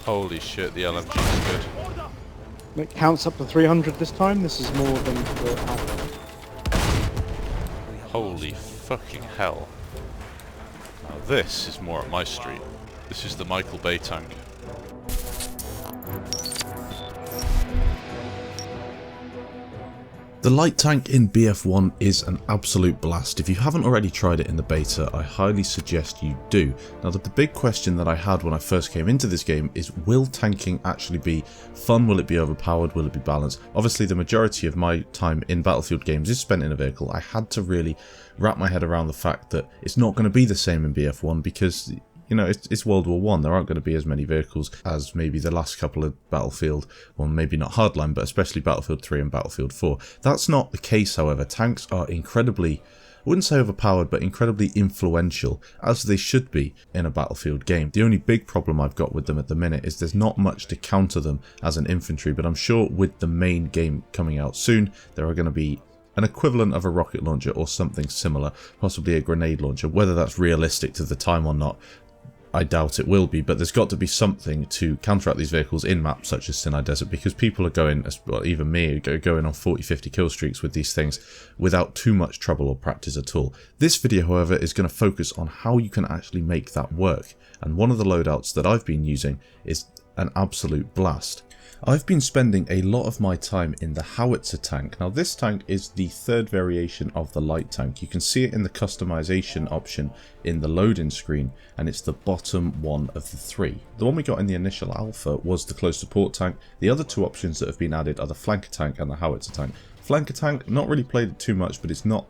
Holy shit, the LMG is good. It counts up to 300 this time. This is more than the average. Holy fucking hell. Now this is more up my street. This is the Michael Bay tank. The light tank in BF1 is an absolute blast. If you haven't already tried it in the beta, I highly suggest you do. Now the big question that I had when I first came into this game is, will tanking actually be fun? Will it be overpowered? Will it be balanced? Obviously the majority of my time in Battlefield games is spent in a vehicle. I had to really wrap my head around the fact that it's not going to be the same in BF1 because, you know, it's World War One. There aren't going to be as many vehicles as maybe the last couple of Battlefield, well, maybe not Hardline, but especially Battlefield 3 and Battlefield 4. That's not the case, however. Tanks are incredibly, I wouldn't say overpowered, but incredibly influential, as they should be in a Battlefield game. The only big problem I've got with them at the minute is there's not much to counter them as an infantry, but I'm sure with the main game coming out soon, there are going to be an equivalent of a rocket launcher or something similar, possibly a grenade launcher. Whether that's realistic to the time or not, I doubt it will be, but there's got to be something to counteract these vehicles in maps such as Sinai Desert, because people are going, well, even me, going on 40-50 kill streaks with these things without too much trouble or practice at all. This video, however, is going to focus on how you can actually make that work, and one of the loadouts that I've been using is an absolute blast. I've been spending a lot of my time in the Howitzer tank. Now this tank is the third variation of the light tank. You can see it in the customization option in the loading screen, and it's the bottom one of the three. The one we got in the initial alpha was the close support tank. The other two options that have been added are the flanker tank and the Howitzer tank. Flanker tank, not really played it too much, but it's not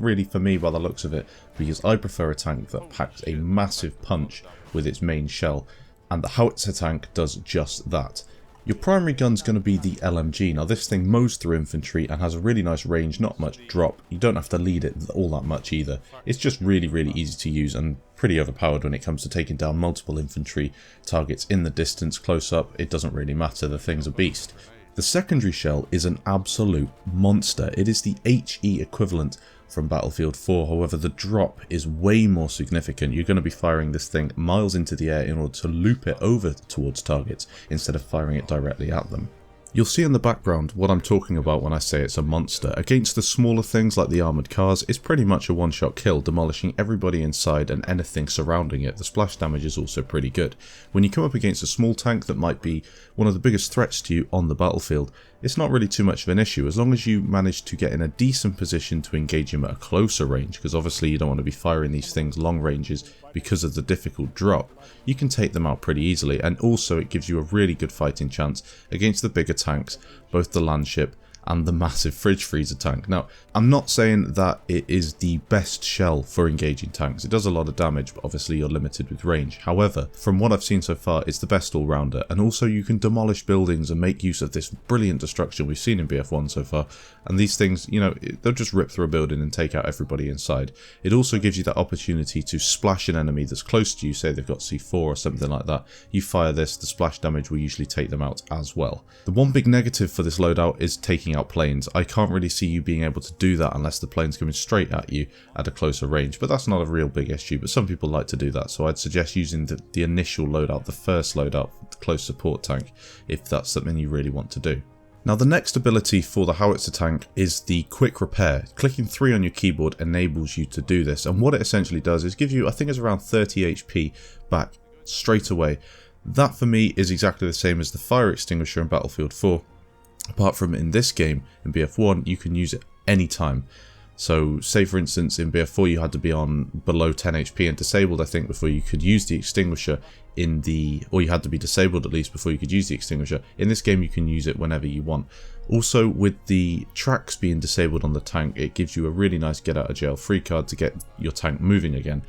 really for me by the looks of it, because I prefer a tank that packs a massive punch with its main shell, and the Howitzer tank does just that. Your primary gun's going to be the LMG. Now this thing mows through infantry and has a really nice range, not much drop. You don't have to lead it all that much either. It's just really easy to use and pretty overpowered when it comes to taking down multiple infantry targets in the distance, close up. It doesn't really matter, the thing's a beast. The secondary shell is an absolute monster. It is the HE equivalent from Battlefield 4, however the drop is way more significant. You're going to be firing this thing miles into the air in order to loop it over towards targets instead of firing it directly at them. You'll see in the background what I'm talking about when I say it's a monster. Against the smaller things like the armoured cars, it's pretty much a one-shot kill, demolishing everybody inside and anything surrounding it. The splash damage is also pretty good. When you come up against a small tank that might be one of the biggest threats to you on the battlefield, it's not really too much of an issue as long as you manage to get in a decent position to engage him at a closer range, because obviously you don't want to be firing these things long ranges because of the difficult drop. You can take them out pretty easily, and also it gives you a really good fighting chance against the bigger tanks, both the landship and the massive fridge freezer tank. Now, I'm not saying that it is the best shell for engaging tanks. It does a lot of damage, but obviously you're limited with range. However, from what I've seen so far, it's the best all-rounder, and also you can demolish buildings and make use of this brilliant destruction we've seen in BF1 so far. And these things, you know, they'll just rip through a building and take out everybody inside. It also gives you that opportunity to splash an enemy that's close to you, say they've got C4 or something like that. You fire this, the splash damage will usually take them out as well. The one big negative for this loadout is taking out planes. I can't really see you being able to do that unless the plane's coming straight at you at a closer range, but that's not a real big issue, but some people like to do that, so I'd suggest using the initial loadout, the first loadout, the close support tank, if that's something you really want to do. Now the next ability for the Howitzer tank is the quick repair. Clicking 3 on your keyboard enables you to do this, and what it essentially does is give you, I think it's around 30 HP back straight away. That for me is exactly the same as the fire extinguisher in Battlefield 4. Apart from in this game, in BF1, you can use it anytime. So say for instance in BF4 you had to be on below 10 HP and disabled, I think, before you could use the extinguisher or you had to be disabled at least before you could use the extinguisher. In this game you can use it whenever you want. Also, with the tracks being disabled on the tank, it gives you a really nice get out of jail free card to get your tank moving again.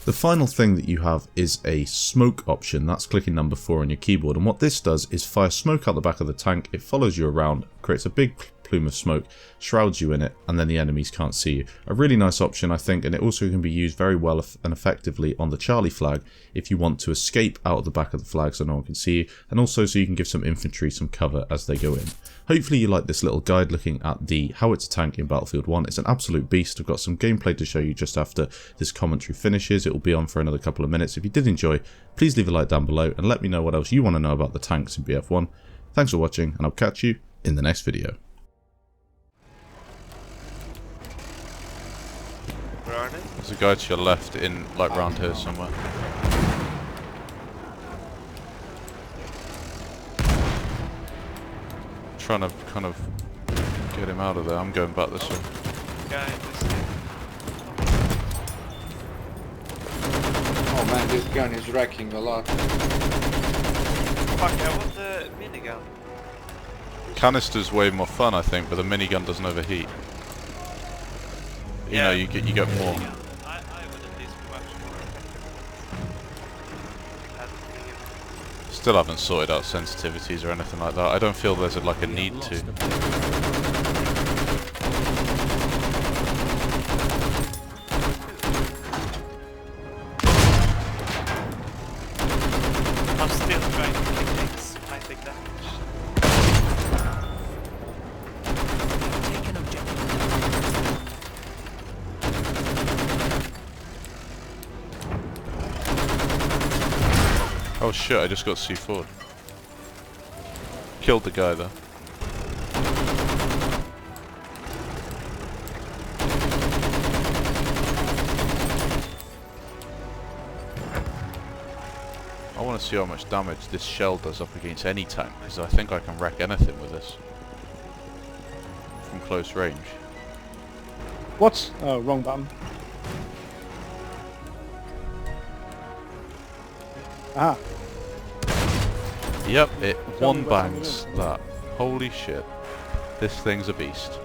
The final thing that you have is a smoke option. That's clicking number 4 on your keyboard, and what this does is fire smoke out the back of the tank. It follows you around, creates a big plume of smoke shrouds you in it, and then the enemies can't see you. A really nice option, I think, and it also can be used very well and effectively on the Charlie flag if you want to escape out of the back of the flag so no one can see you, and also so you can give some infantry some cover as they go in. Hopefully you like this little guide looking at the Howitzer tank in Battlefield 1. It's an absolute beast. I've got some gameplay to show you just after this commentary finishes. It will be on for another couple of minutes. If you did enjoy, please leave a like down below and let me know what else you want to know about the tanks in BF1. Thanks for watching, and I'll catch you in the next video. Where are they? There's a guy to your left in, like, round here somewhere. Trying to kind of get him out of there. I'm going back this way. Guy in this thing. Oh man, this gun is wrecking a lot. Fuck, I want the minigun. Canister's way more fun, I think, but the minigun doesn't overheat. You know, you get more. I would at least be much more effective. Still haven't sorted out sensitivities or anything like that. I don't feel there's like a need to. I'm still trying to kill things. I take damage. Take an objective. Oh shit, I just got C4'd. Killed the guy though. I want to see how much damage this shell does up against any tank, because I think I can wreck anything with this. From close range. What? Oh, wrong button. Ah. Yep, it Tell me one what time it bangs is. that. Holy shit. This thing's a beast.